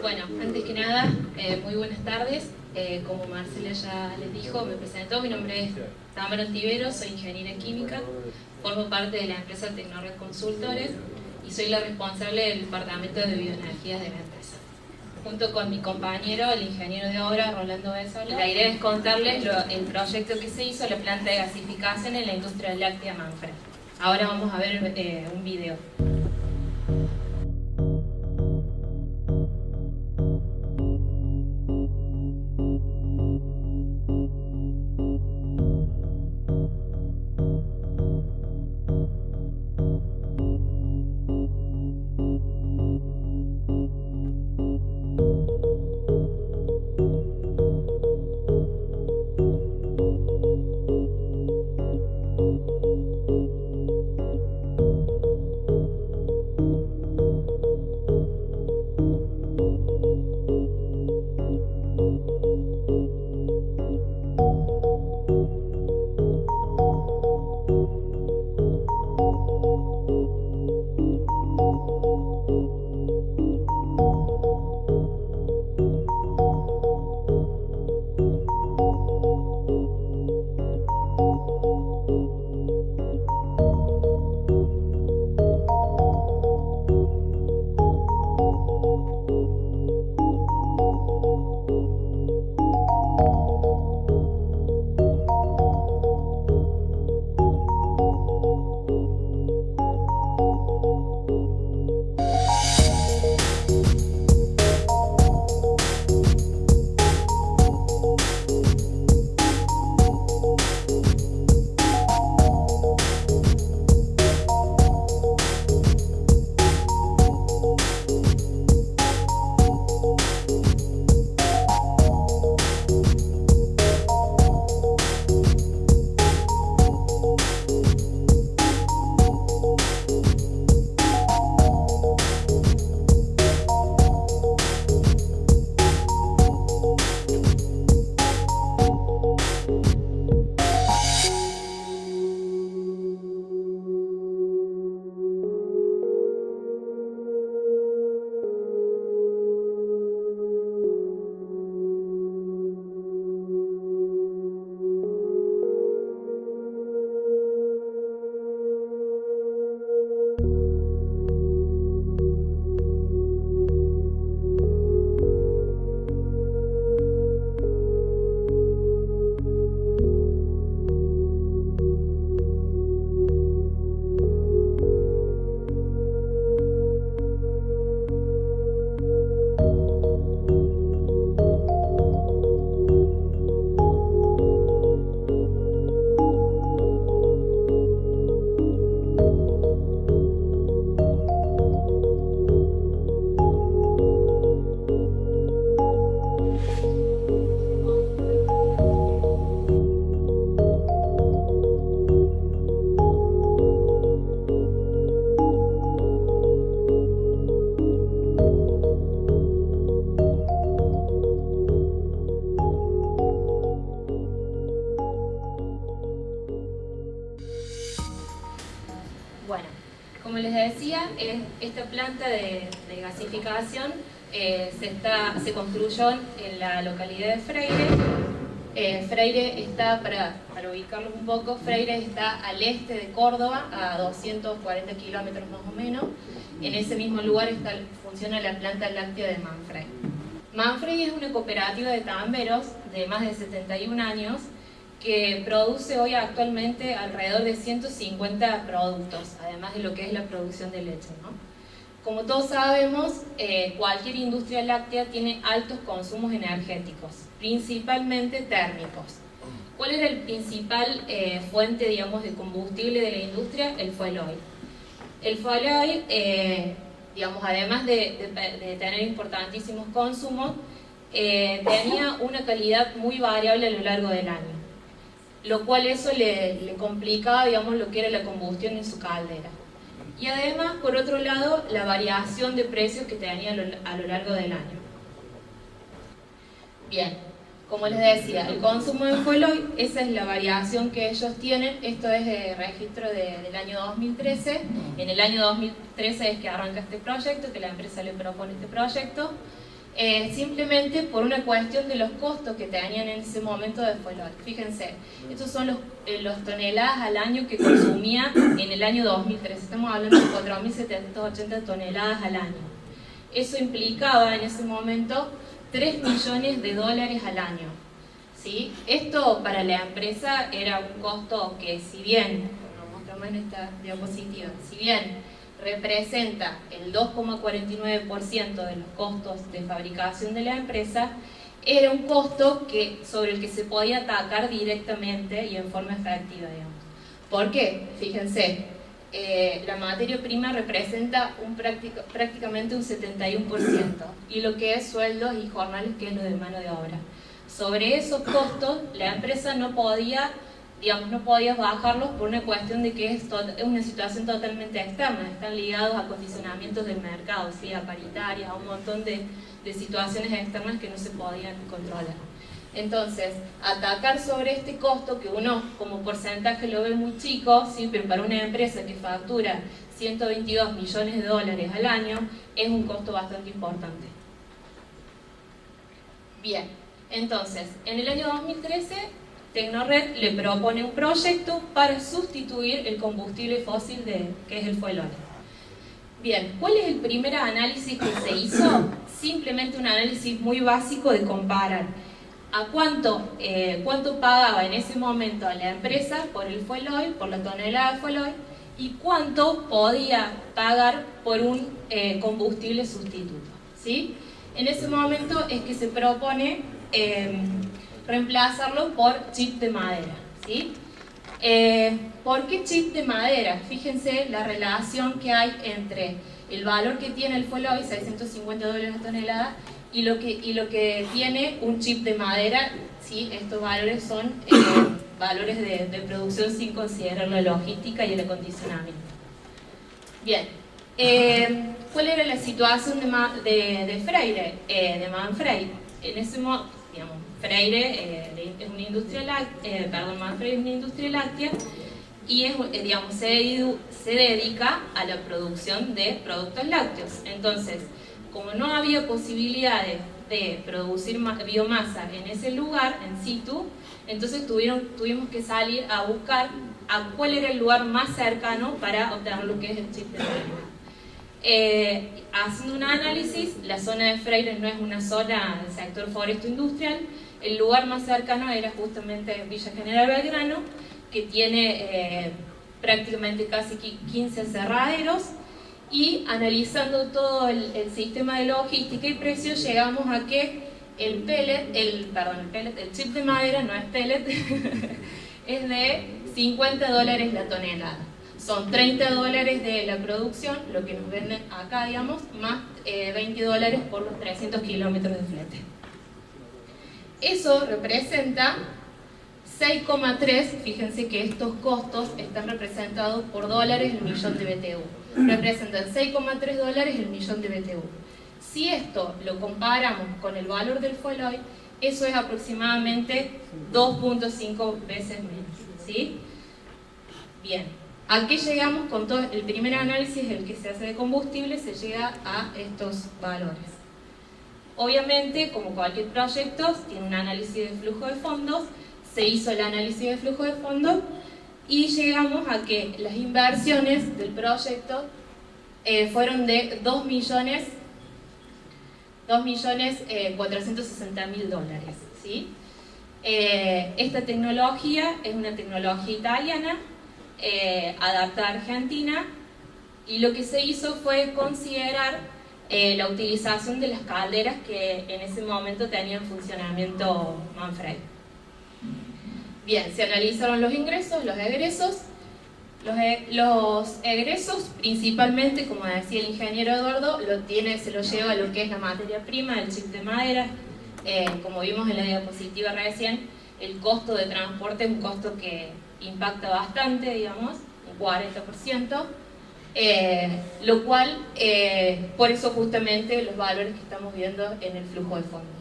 Bueno, antes que nada, muy buenas tardes. Como Marcela ya les dijo, me presentó, mi nombre es Tamara Ontiveros, soy ingeniera química, formo parte de la empresa Tecnored Consultores y soy la responsable del departamento de bioenergías de la empresa. Junto con mi compañero, el ingeniero de obra, Rolando Besola, la idea es contarles el proyecto que se hizo, la planta de gasificación en la industria láctea Manfred. Ahora vamos a ver un video. Bueno, como les decía, esta planta de gasificación se construyó en la localidad de Freire. Freire está, para ubicarlo un poco, Freire está al este de Córdoba, a 240 kilómetros más o menos. En ese mismo lugar funciona la planta láctea de Manfred. Manfred es una cooperativa de tamberos de más de 71 años que produce hoy actualmente alrededor de 150 productos, además de lo que es la producción de leche, ¿no? Como todos sabemos, cualquier industria láctea tiene altos consumos energéticos, principalmente térmicos. ¿Cuál era el principal fuente, digamos, de combustible de la industria? El fuel oil. El fuel oil, digamos, además de tener importantísimos consumos, tenía una calidad muy variable a lo largo del año, lo cual eso le complicaba, digamos, lo que era la combustión en su caldera. Y además, por otro lado, la variación de precios que tenía a lo largo del año. Bien, como les decía, el consumo de fuel oil, esa es la variación que ellos tienen. Esto es de registro del año 2013. En el año 2013 es que arranca este proyecto, que la empresa le propone este proyecto. simplemente por una cuestión de los costos que tenían en ese momento de fuel oil. Fíjense, estos son los toneladas al año que consumía en el año 2003, estamos hablando de 4.780 toneladas al año. Eso implicaba en ese momento $3 millones al año, ¿sí? Esto para la empresa era un costo que, si bien, como mostramos en esta diapositiva, si bien representa el 2,49% de los costos de fabricación de la empresa, era un costo sobre el que se podía atacar directamente y en forma efectiva, digamos. ¿Por qué? Fíjense, la materia prima representa prácticamente un 71%, y lo que es sueldos y jornales, que es lo de mano de obra. Sobre esos costos, la empresa no podía bajarlos por una cuestión de que es una situación totalmente externa, están ligados a condicionamientos del mercado, ¿sí? A paritarias, a un montón de situaciones externas que no se podían controlar. Entonces, atacar sobre este costo, que uno como porcentaje lo ve muy chico, ¿sí? Pero para una empresa que factura $122 millones al año, es un costo bastante importante. Bien, entonces, en el año 2013, Tecnored le propone un proyecto para sustituir el combustible fósil que es el fuel oil. Bien, ¿cuál es el primer análisis que se hizo? Simplemente un análisis muy básico de comparar a cuánto pagaba en ese momento a la empresa por el fuel oil, por la tonelada de fuel oil, y cuánto podía pagar por un combustible sustituto, ¿sí? En ese momento es que se propone reemplazarlo por chip de madera, ¿sí? ¿Por qué chip de madera? Fíjense la relación que hay entre el valor que tiene el fuel oil, $650 la tonelada, y lo que tiene un chip de madera, ¿sí? Estos valores son valores de producción sin considerar la logística y el acondicionamiento. Bien, ¿cuál era la situación de Freire, de Manfrey? En ese momento, digamos, Freire es una industria láctea, Manfrey es una industria láctea, y se dedica a la producción de productos lácteos. Entonces, como no había posibilidades de producir biomasa en ese lugar, en situ, entonces tuvimos que salir a buscar a cuál era el lugar más cercano para obtener lo que es el chip de madera. Haciendo un análisis, la zona de Freire no es una zona del sector foresto industrial, el lugar más cercano era justamente Villa General Belgrano, que tiene prácticamente casi 15 aserraderos, y analizando todo el sistema de logística y precios, llegamos a que el chip de madera, no es pellet, es de $50 la tonelada. Son $30 de la producción, lo que nos venden acá, digamos, más $20 por los 300 kilómetros de flete. Eso representa 6,3, fíjense que estos costos están representados por dólares el millón de BTU. Representan $6,3 el millón de BTU. Si esto lo comparamos con el valor del fuel oil, eso es aproximadamente 2.5 veces menos, ¿sí? Bien, ¿a qué llegamos con todo el primer análisis, el que se hace de combustible? Se llega a estos valores. Obviamente, como cualquier proyecto, tiene un análisis de flujo de fondos. Se hizo el análisis de flujo de fondos y llegamos a que las inversiones del proyecto fueron de $2.460.000, ¿sí? Esta tecnología es una tecnología italiana, adaptada a Argentina, y lo que se hizo fue considerar la utilización de las calderas que en ese momento tenían funcionamiento Manfrey. Bien, se analizaron los ingresos, los egresos. Los egresos, principalmente, como decía el ingeniero Eduardo, se lo lleva a lo que es la materia prima, el chip de madera. Como vimos en la diapositiva recién, el costo de transporte es un costo que impacta bastante, digamos, un 40%, lo cual, por eso justamente los valores que estamos viendo en el flujo de fondos.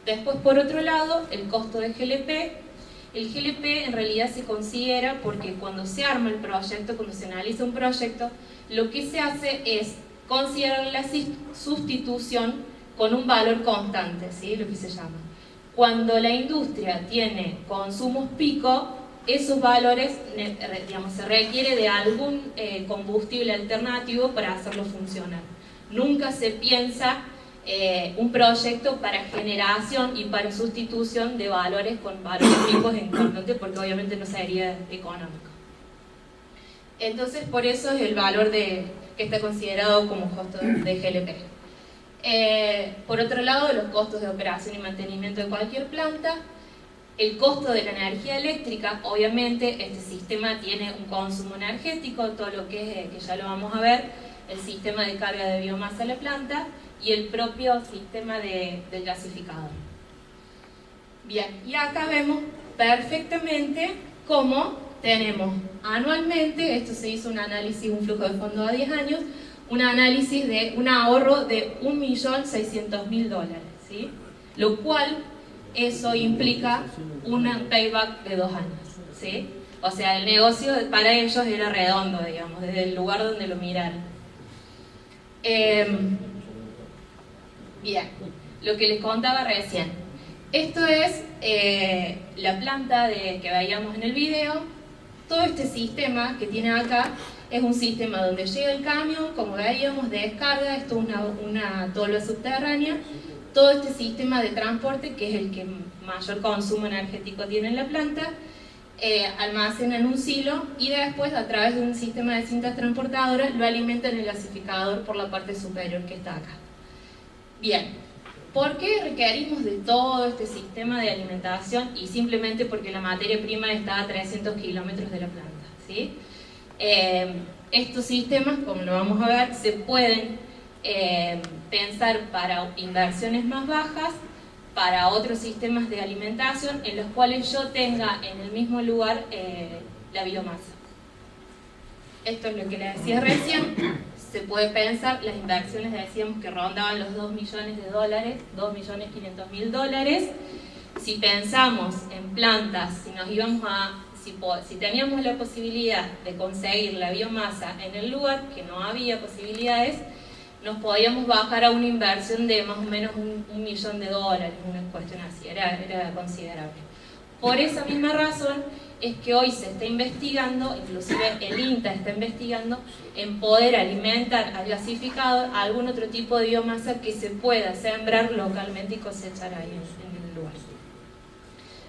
Después, por otro lado, el costo de GLP. El GLP en realidad se considera porque cuando se arma el proyecto, cuando se analiza un proyecto, lo que se hace es considerar la sustitución con un valor constante, ¿sí? Lo que se llama. Cuando la industria tiene consumos pico, esos valores, digamos, se requiere de algún combustible alternativo para hacerlo funcionar. Nunca se piensa un proyecto para generación y para sustitución de valores con valores picos en constante, porque obviamente no sería económico. Entonces, por eso es el valor que está considerado como costo de GLP. Por otro lado, los costos de operación y mantenimiento de cualquier planta, el costo de la energía eléctrica. Obviamente este sistema tiene un consumo energético, todo lo que ya lo vamos a ver, el sistema de carga de biomasa a la planta y el propio sistema del gasificador. Bien, y acá vemos perfectamente cómo tenemos anualmente, esto se hizo un análisis, un flujo de fondo a 10 años, un análisis de un ahorro de $1.600.000, ¿sí? Lo cual eso implica un payback de 2 años, ¿sí? O sea, el negocio para ellos era redondo, digamos, desde el lugar donde lo miraron. Bien, lo que les contaba recién. Esto es la planta que veíamos en el video. Todo este sistema que tiene acá es un sistema donde llega el camión, como veíamos, de descarga. Esto es una tolva subterránea. Todo este sistema de transporte, que es el que mayor consumo energético tiene en la planta, almacena en un silo y después, a través de un sistema de cintas transportadoras, lo alimenta en el gasificador por la parte superior que está acá. Bien, ¿por qué requerimos de todo este sistema de alimentación? Y simplemente porque la materia prima está a 300 kilómetros de la planta, ¿sí? Estos sistemas, como lo vamos a ver, se pueden pensar para inversiones más bajas, para otros sistemas de alimentación en los cuales yo tenga en el mismo lugar la biomasa. Esto es lo que les decía recién. Se puede pensar, las inversiones decíamos que rondaban los $2 millones, $2.500.000. Si pensamos en plantas, si teníamos la posibilidad de conseguir la biomasa en el lugar, que no había posibilidades, nos podíamos bajar a una inversión de más o menos $1 millón, una cuestión así, era considerable. Por esa misma razón es que hoy se está investigando, inclusive el INTA está investigando, en poder alimentar al gasificador a algún otro tipo de biomasa que se pueda sembrar localmente y cosechar ahí en el lugar.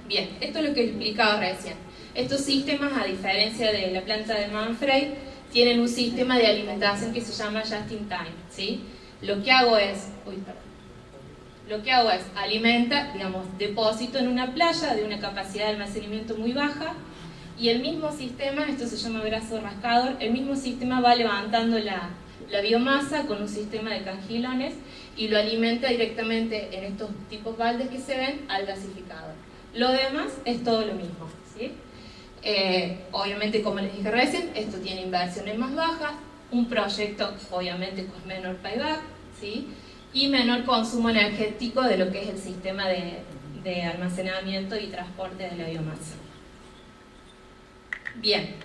Bien, esto es lo que explicaba recién. Estos sistemas, a diferencia de la planta de Manfrey, tienen un sistema de alimentación que se llama just in time, ¿sí? Lo que hago es digamos, depósito en una playa de una capacidad de almacenamiento muy baja, y el mismo sistema, esto se llama brazo rascador, el mismo sistema va levantando la biomasa con un sistema de cangilones y lo alimenta directamente en estos tipos baldes que se ven al gasificador. Lo demás es todo lo mismo, ¿sí? Obviamente, como les dije recién, esto tiene inversiones más bajas, un proyecto obviamente con menor payback, ¿sí? Y menor consumo energético de lo que es el sistema de almacenamiento y transporte de la biomasa. Bien,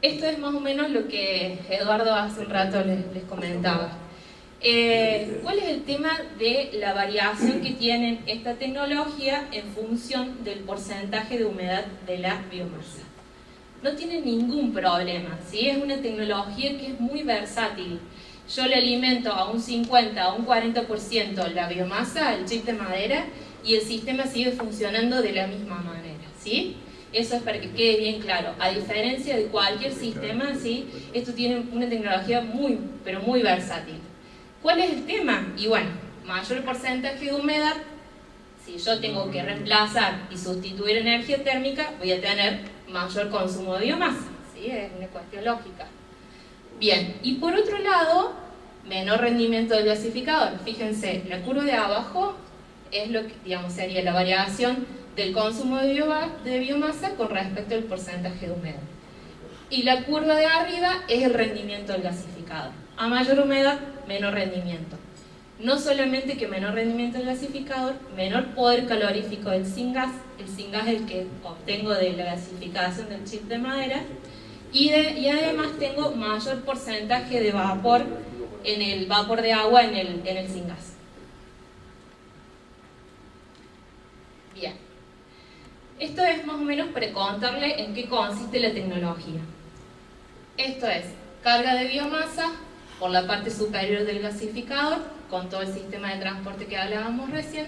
esto es más o menos lo que Eduardo hace un rato les comentaba. ¿Cuál es el tema de la variación que tiene esta tecnología en función del porcentaje de humedad de la biomasa? No tiene ningún problema, ¿sí? Es una tecnología que es muy versátil. Yo le alimento a un 50, a un 40% la biomasa, el chip de madera, y el sistema sigue funcionando de la misma manera, ¿sí? Eso es para que quede bien claro. A diferencia de cualquier sistema, ¿sí? Esto tiene una tecnología muy, pero muy versátil. ¿Cuál es el tema? Y bueno, mayor porcentaje de humedad. Si yo tengo que reemplazar y sustituir energía térmica, voy a tener mayor consumo de biomasa, ¿sí? Es una cuestión lógica. Bien, y por otro lado, menor rendimiento del gasificador. Fíjense, la curva de abajo es lo que, digamos, sería la variación del consumo de biomasa con respecto al porcentaje de humedad. Y la curva de arriba es el rendimiento del gasificador. A mayor humedad, menor rendimiento. No solamente que menor rendimiento del gasificador, menor poder calorífico del syngas. El syngas es el que obtengo de la gasificación del chip de madera. Y además tengo mayor porcentaje de vapor en el vapor de agua en el syngas. Bien. Esto es más o menos para contarle en qué consiste la tecnología. Esto es carga de biomasa por la parte superior del gasificador, con todo el sistema de transporte que hablábamos recién.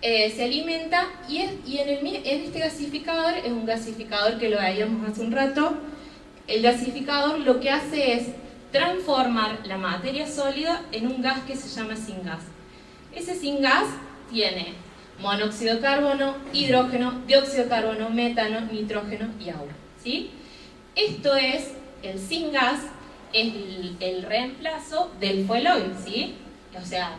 Se alimenta y en este gasificador, es un gasificador que lo veíamos hace un rato. El gasificador lo que hace es transformar la materia sólida en un gas que se llama syngas. Ese syngas tiene monóxido de carbono, hidrógeno, dióxido de carbono, metano, nitrógeno y agua, ¿sí? Esto es, el syngas es el reemplazo del fuel oil, ¿sí? O sea,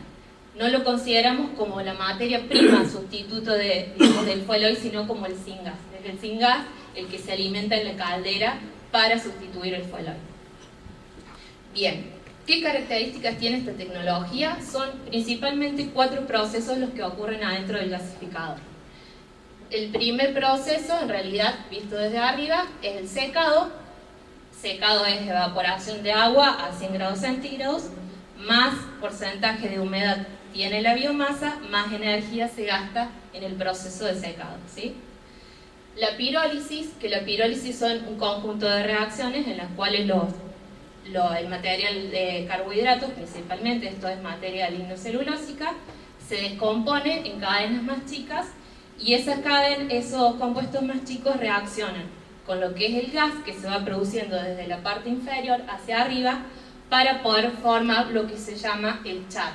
no lo consideramos como la materia prima sustituto del fuel oil, sino como el syngas. Es el syngas el que se alimenta en la caldera para sustituir el fuel oil. Bien, ¿qué características tiene esta tecnología? Son principalmente 4 procesos los que ocurren adentro del gasificador. El primer proceso, en realidad, visto desde arriba, es el secado. Secado es evaporación de agua a 100 grados centígrados, más porcentaje de humedad tiene la biomasa, más energía se gasta en el proceso de secado, ¿sí? La pirólisis, que la pirólisis son un conjunto de reacciones en las cuales el material de carbohidratos, principalmente, esto es materia lignocelulósica, se descompone en cadenas más chicas y esos compuestos más chicos reaccionan con lo que es el gas que se va produciendo desde la parte inferior hacia arriba para poder formar lo que se llama el char,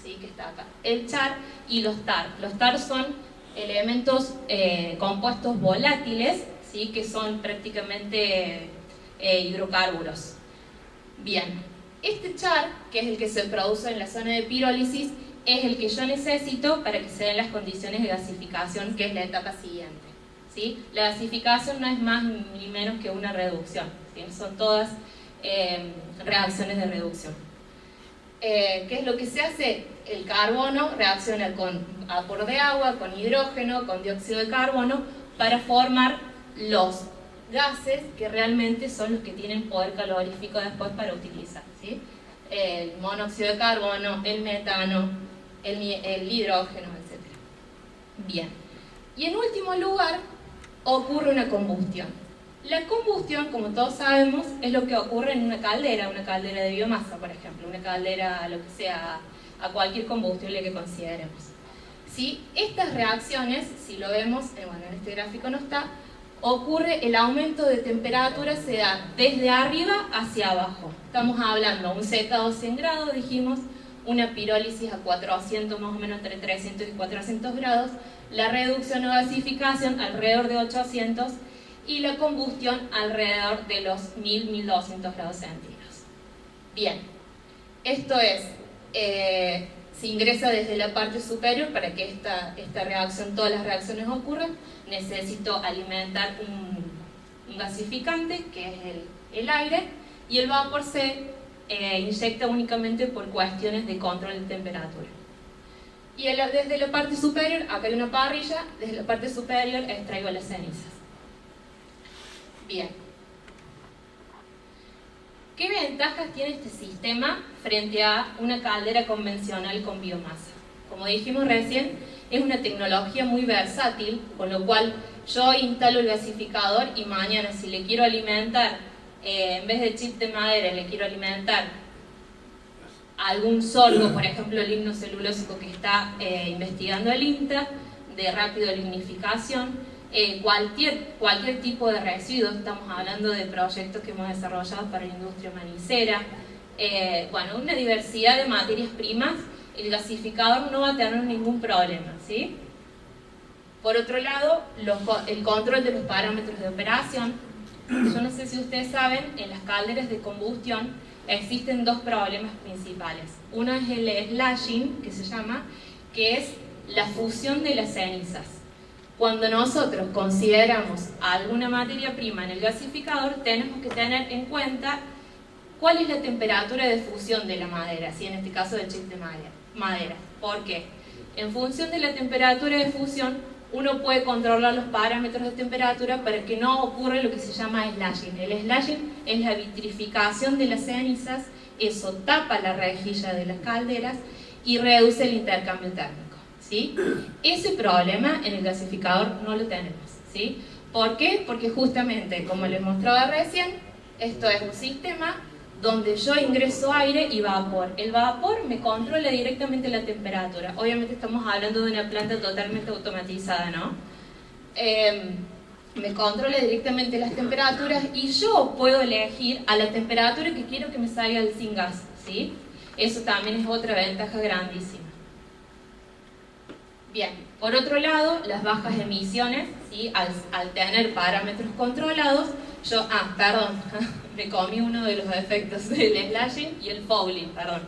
¿sí? Que está acá. El char y los tar. Los tar son elementos compuestos volátiles, ¿sí? Que son prácticamente hidrocarburos. Bien, este char, que es el que se produce en la zona de pirólisis, es el que yo necesito para que se den las condiciones de gasificación, que es la etapa siguiente, ¿sí? La gasificación no es más ni menos que una reducción, ¿sí? Son todas reacciones de reducción. ¿Qué es lo que se hace? El carbono reacciona con vapor de agua, con hidrógeno, con dióxido de carbono, para formar los gases que realmente son los que tienen poder calorífico después para utilizar, ¿sí? El monóxido de carbono, el metano, el hidrógeno, etc. Bien, y en último lugar ocurre una combustión. La combustión, como todos sabemos, es lo que ocurre en una caldera de biomasa, por ejemplo, una caldera, lo que sea, a cualquier combustible que consideremos, ¿sí? Estas reacciones, si lo vemos, bueno, en este gráfico no está, ocurre el aumento de temperatura, se da desde arriba hacia abajo. Estamos hablando un secado a 100 grados, dijimos, una pirólisis a 400, más o menos entre 300 y 400 grados, la reducción o gasificación alrededor de 800 y la combustión alrededor de los 1000-1200 grados centígrados. Bien, esto es, se ingresa desde la parte superior para que esta reacción, todas las reacciones ocurran. Necesito alimentar un gasificante, que es el aire, y el vapor se inyecta únicamente por cuestiones de control de temperatura. Y desde la parte superior, acá hay una parrilla, desde la parte superior extraigo las cenizas. Bien. ¿Qué ventajas tiene este sistema frente a una caldera convencional con biomasa? Como dijimos recién, es una tecnología muy versátil, con lo cual yo instalo el gasificador y mañana, si le quiero alimentar, en vez de chip de madera, le quiero alimentar algún sorgo, por ejemplo el lignocelulósico que está investigando el INTA, de rápido lignificación, cualquier tipo de residuos. Estamos hablando de proyectos que hemos desarrollado para la industria manicera, bueno, una diversidad de materias primas. El gasificador no va a tener ningún problema, ¿sí? Por otro lado, el control de los parámetros de operación. Yo no sé si ustedes saben, en las calderas de combustión existen 2 problemas principales. Uno es el slashing, que se llama, que es la fusión de las cenizas. Cuando nosotros consideramos alguna materia prima en el gasificador, tenemos que tener en cuenta cuál es la temperatura de fusión de la madera, ¿sí? En este caso del chip de madera. ¿Por qué? En función de la temperatura de fusión, uno puede controlar los parámetros de temperatura para que no ocurra lo que se llama slashing. El slashing es la vitrificación de las cenizas, eso tapa la rejilla de las calderas y reduce el intercambio térmico, ¿sí? Ese problema en el gasificador no lo tenemos, ¿sí? ¿Por qué? Porque justamente, como les mostraba recién, esto es un sistema donde yo ingreso aire y vapor. El vapor me controla directamente la temperatura. Obviamente estamos hablando de una planta totalmente automatizada, ¿no? Me controla directamente las temperaturas y yo puedo elegir a la temperatura que quiero que me salga el syngas, ¿sí? Eso también es otra ventaja grandísima. Bien, por otro lado, las bajas emisiones, ¿sí? Al tener parámetros controlados, perdón, me comí uno de los efectos del slashing y el fouling, perdón.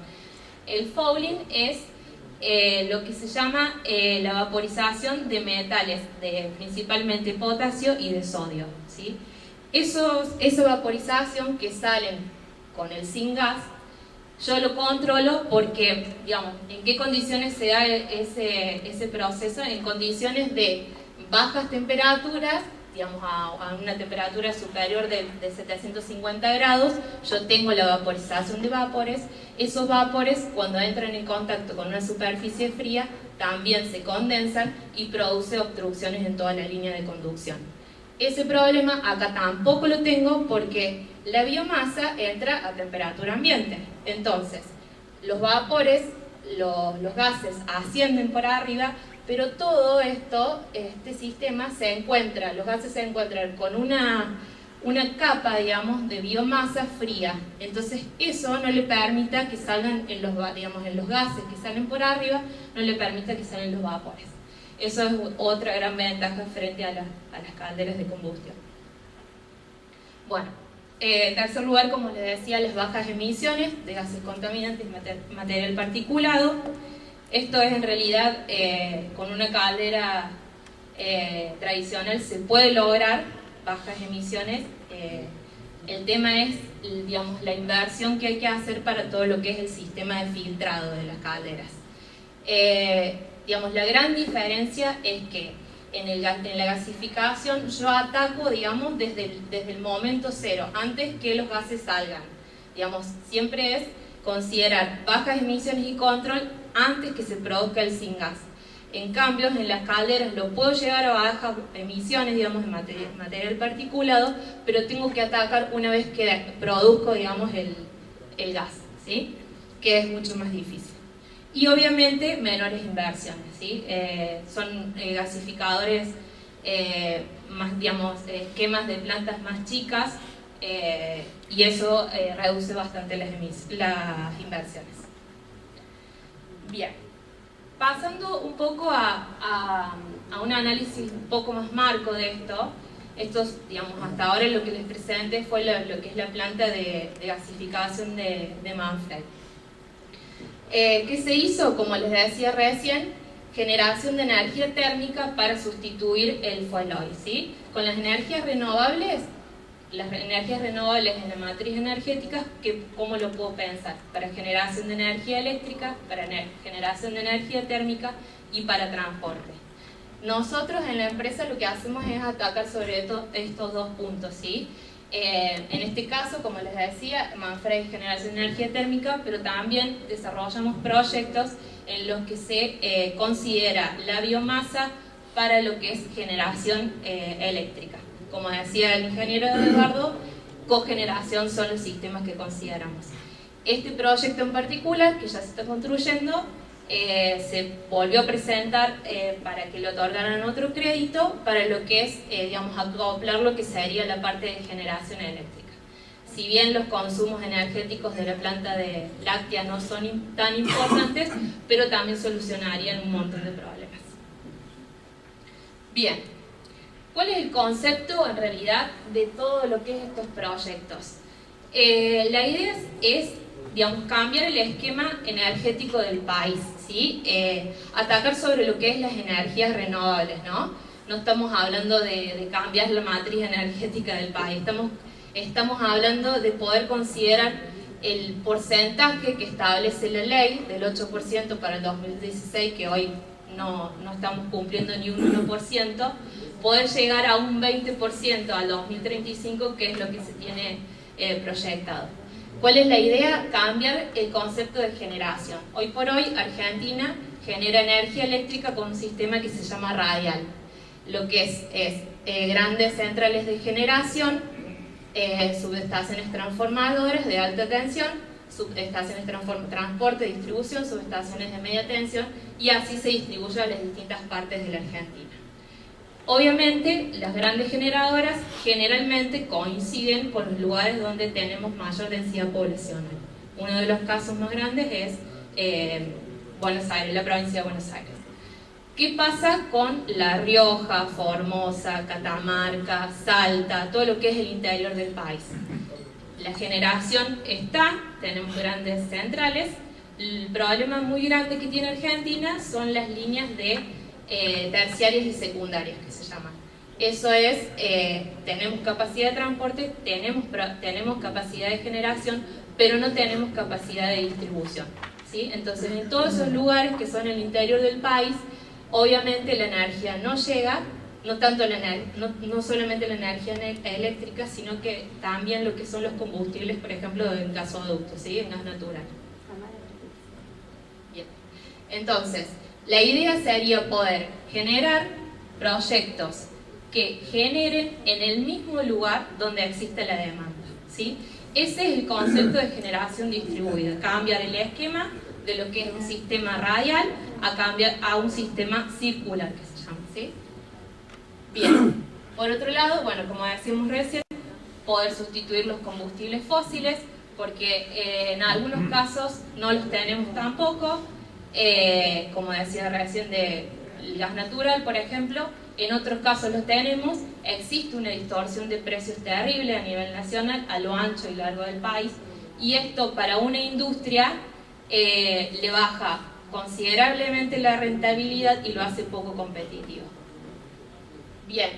El fouling es lo que se llama la vaporización de metales, principalmente potasio y de sodio, ¿sí? Esa vaporización que salen con el syngas, yo lo controlo porque, digamos, ¿en qué condiciones se da ese proceso? En condiciones de bajas temperaturas, digamos, a una temperatura superior de 750 grados, yo tengo la vaporización de vapores. Esos vapores, cuando entran en contacto con una superficie fría, también se condensan y produce obstrucciones en toda la línea de conducción. Ese problema acá tampoco lo tengo porque la biomasa entra a temperatura ambiente. Entonces, los vapores, los gases ascienden por arriba, pero todo esto, este sistema los gases se encuentran con una capa, digamos, de biomasa fría. Entonces, eso no le permite que salgan en los gases que salen por arriba, no le permite que salgan los vapores. Eso es otra gran ventaja frente a las calderas de combustión. Bueno, en tercer lugar, como les decía, las bajas emisiones de gases contaminantes y material particulado. Esto es en realidad, con una caldera tradicional se puede lograr bajas emisiones. El tema es, digamos, la inversión que hay que hacer para todo lo que es el sistema de filtrado de las calderas. Digamos, la gran diferencia es que en la gasificación yo ataco, digamos, desde el momento cero, antes que los gases salgan. Digamos, siempre es considerar bajas emisiones y control antes que se produzca el syngas. En cambio, en las calderas lo puedo llevar a bajas emisiones, digamos, de material particulado, pero tengo que atacar una vez que produzco, digamos, el gas, ¿sí? Que es mucho más difícil. Y obviamente menores inversiones, ¿sí? Son gasificadores, más, digamos, esquemas de plantas más chicas, y eso reduce bastante las inversiones. Bien, pasando un poco a un análisis un poco más marco de esto. Digamos, hasta ahora lo que les presenté fue lo que es la planta de gasificación de Manfred. ¿Qué se hizo? Como les decía recién, generación de energía térmica para sustituir el fuel oil, ¿sí? Con las energías renovables en la matriz energética, ¿cómo lo puedo pensar? Para generación de energía eléctrica, para generación de energía térmica y para transporte. Nosotros en la empresa lo que hacemos es atacar sobre estos dos puntos, ¿sí? En este caso, como les decía, Manfred es generación de energía térmica, pero también desarrollamos proyectos en los que se considera la biomasa para lo que es generación eléctrica. Como decía el ingeniero Eduardo, cogeneración son los sistemas que consideramos. Este proyecto en particular, que ya se está construyendo, se volvió a presentar para que le otorgaran otro crédito para lo que es, digamos, acoplar lo que sería la parte de generación eléctrica. Si bien los consumos energéticos de la planta de láctea no son tan importantes, pero también solucionarían un montón de problemas. Bien, ¿cuál es el concepto en realidad de todo lo que es estos proyectos? La idea es digamos, cambiar el esquema energético del país, ¿sí? Atacar sobre lo que es las energías renovables, ¿no? No estamos hablando de cambiar la matriz energética del país, estamos hablando de poder considerar el porcentaje que establece la ley del 8% para el 2016, que hoy no estamos cumpliendo ni un 1%, poder llegar a un 20% al 2035, que es lo que se tiene proyectado. ¿Cuál es la idea? Cambiar el concepto de generación. Hoy por hoy Argentina genera energía eléctrica con un sistema que se llama radial. Lo que es grandes centrales de generación, subestaciones transformadoras de alta tensión, subestaciones de transporte, distribución, subestaciones de media tensión, y así se distribuye a las distintas partes de la Argentina. Obviamente, las grandes generadoras generalmente coinciden con los lugares donde tenemos mayor densidad poblacional. Uno de los casos más grandes es Buenos Aires, la provincia de Buenos Aires. ¿Qué pasa con La Rioja, Formosa, Catamarca, Salta, todo lo que es el interior del país? La generación está, tenemos grandes centrales. El problema muy grande que tiene Argentina son las líneas de terciarias y secundarias, que se llaman. Eso es, tenemos capacidad de transporte, tenemos capacidad de generación, pero no tenemos capacidad de distribución, ¿sí? Entonces, en todos esos lugares que son el interior del país, obviamente la energía no llega, no solamente la energía eléctrica, sino que también lo que son los combustibles, por ejemplo, en gasoductos, ¿sí? En gas natural. Bien. Entonces, la idea sería poder generar proyectos que generen en el mismo lugar donde existe la demanda, ¿sí? Ese es el concepto de generación distribuida, cambiar el esquema de lo que es un sistema radial a cambiar a un sistema circular, que se llama, ¿sí? Bien, por otro lado, bueno, como decíamos recién, poder sustituir los combustibles fósiles, porque en algunos casos no los tenemos tampoco, como decía recién del gas natural, por ejemplo. En otros casos los tenemos. Existe una distorsión de precios terrible a nivel nacional, a lo ancho y largo del país, y esto para una industria le baja considerablemente la rentabilidad y lo hace poco competitivo. Bien,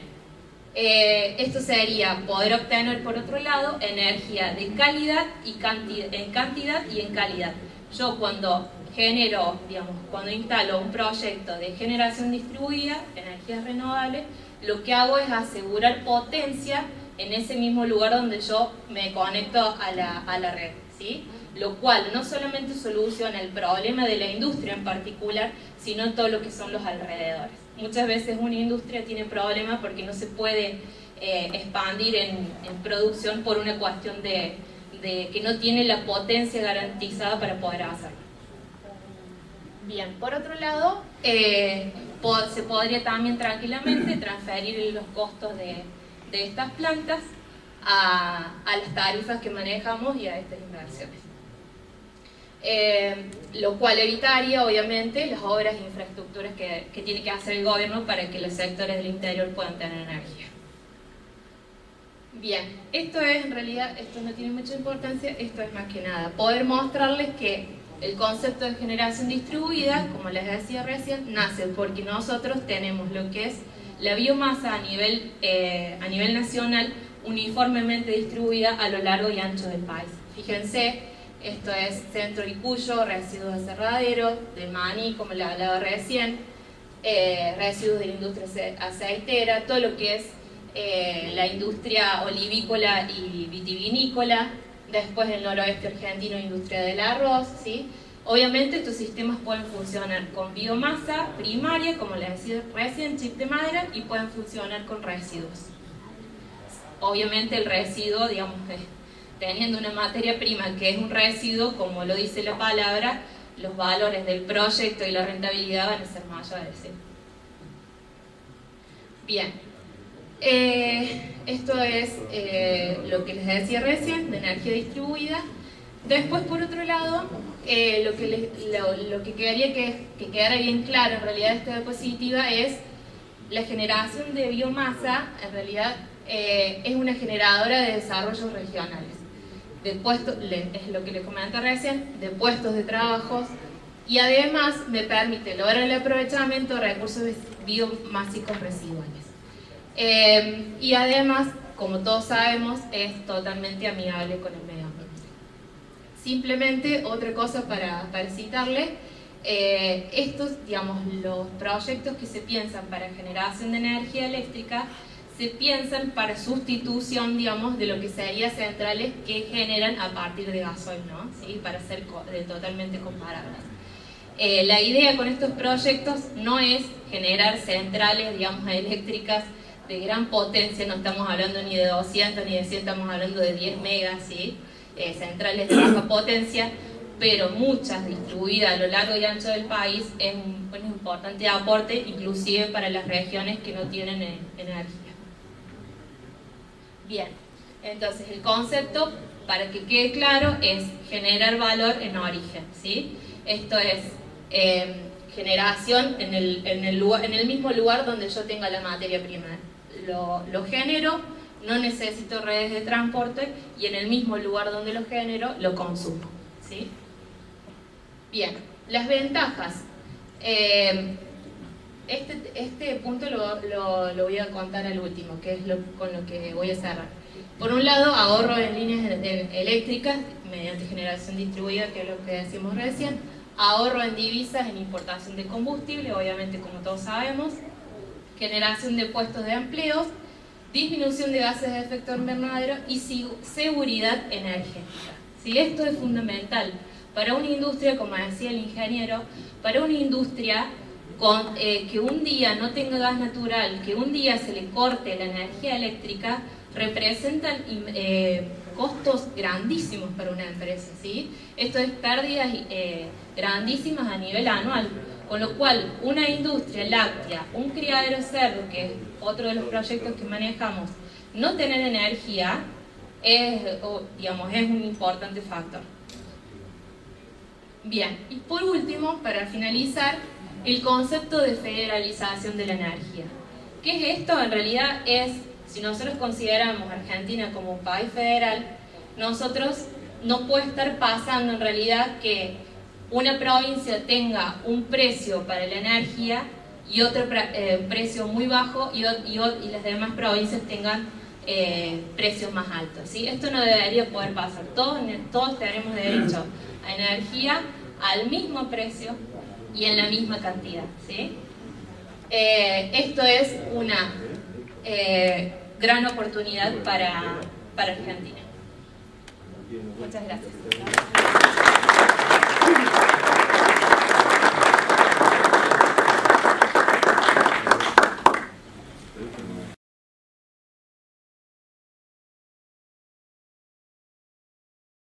esto sería poder obtener, por otro lado, energía de calidad y en cantidad y en calidad. Yo cuando genero, digamos, cuando instalo un proyecto de generación distribuida, energías renovables, lo que hago es asegurar potencia en ese mismo lugar donde yo me conecto a la red, ¿sí? Lo cual no solamente soluciona el problema de la industria en particular, sino todo lo que son los alrededores. Muchas veces una industria tiene problemas porque no se puede expandir en producción por una cuestión de que no tiene la potencia garantizada para poder hacerlo. Bien, por otro lado, se podría también tranquilamente transferir los costos de estas plantas a las tarifas que manejamos y a estas inversiones. Lo cual evitaría, obviamente, las obras e infraestructuras que tiene que hacer el gobierno para que los sectores del interior puedan tener energía. Bien, esto es, en realidad, esto no tiene mucha importancia, esto es más que nada poder mostrarles que el concepto de generación distribuida, como les decía recién, nace porque nosotros tenemos lo que es la biomasa a nivel nacional uniformemente distribuida a lo largo y ancho del país. Fíjense, esto es Centro y Cuyo, residuos de aserradero, del maní, como les hablaba recién, residuos de la industria aceitera, todo lo que es la industria olivícola y vitivinícola. Después el noroeste argentino, industria del arroz, ¿sí? Obviamente estos sistemas pueden funcionar con biomasa primaria, como les decía recién, chip de madera, y pueden funcionar con residuos. Obviamente el residuo, digamos, teniendo una materia prima que es un residuo, como lo dice la palabra, los valores del proyecto y la rentabilidad van a ser mayores, ¿sí? Bien. Esto es lo que les decía recién, de energía distribuida. Después, por otro lado, lo que quedaría que quedara bien claro en realidad de esta diapositiva es la generación de biomasa. En realidad es una generadora de desarrollos regionales, de puestos, es lo que les comenté recién, de puestos de trabajo, y además me permite lograr el aprovechamiento de recursos biomásicos residuales. Y además, como todos sabemos, es totalmente amigable con el medio ambiente. Simplemente otra cosa para citarles, estos, digamos, los proyectos que se piensan para generación de energía eléctrica se piensan para sustitución, digamos, de lo que serían centrales que generan a partir de gasoil, ¿no? ¿Sí? Para ser totalmente comparables. La idea con estos proyectos no es generar centrales, digamos, eléctricas de gran potencia, no estamos hablando ni de 200 ni de 100, estamos hablando de 10 megas, ¿sí? Centrales de baja potencia, pero muchas distribuidas a lo largo y ancho del país, es un importante aporte, inclusive para las regiones que no tienen energía. Bien, entonces el concepto, para que quede claro, es generar valor en origen, ¿sí? Esto es generación en el mismo lugar donde yo tenga la materia prima. Lo genero, no necesito redes de transporte y en el mismo lugar donde lo genero, lo consumo, ¿sí? Bien, las ventajas. Este punto lo voy a contar al último, que es con lo que voy a cerrar. Por un lado, ahorro en líneas eléctricas mediante generación distribuida, que es lo que decimos recién. Ahorro en divisas, en importación de combustible, obviamente como todos sabemos. Generación de puestos de empleos, disminución de gases de efecto invernadero y seguridad energética. ¿Sí? Esto es fundamental para una industria, como decía el ingeniero, para una industria que un día no tenga gas natural, que un día se le corte la energía eléctrica, representan costos grandísimos para una empresa, ¿sí? Esto es pérdidas grandísimas a nivel anual, con lo cual una industria láctea, un criadero cerdo, que es otro de los proyectos que manejamos, no tener energía es un importante factor. Bien, y por último, para finalizar, el concepto de federalización de la energía. ¿Qué es esto? En realidad es, si nosotros consideramos a Argentina como un país federal, nosotros no puede estar pasando en realidad que una provincia tenga un precio para la energía y otro precio muy bajo y las demás provincias tengan precios más altos, ¿sí? Esto no debería poder pasar. Todos tenemos derecho a energía al mismo precio y en la misma cantidad, ¿sí? Esto es una gran oportunidad para Argentina. Muchas gracias.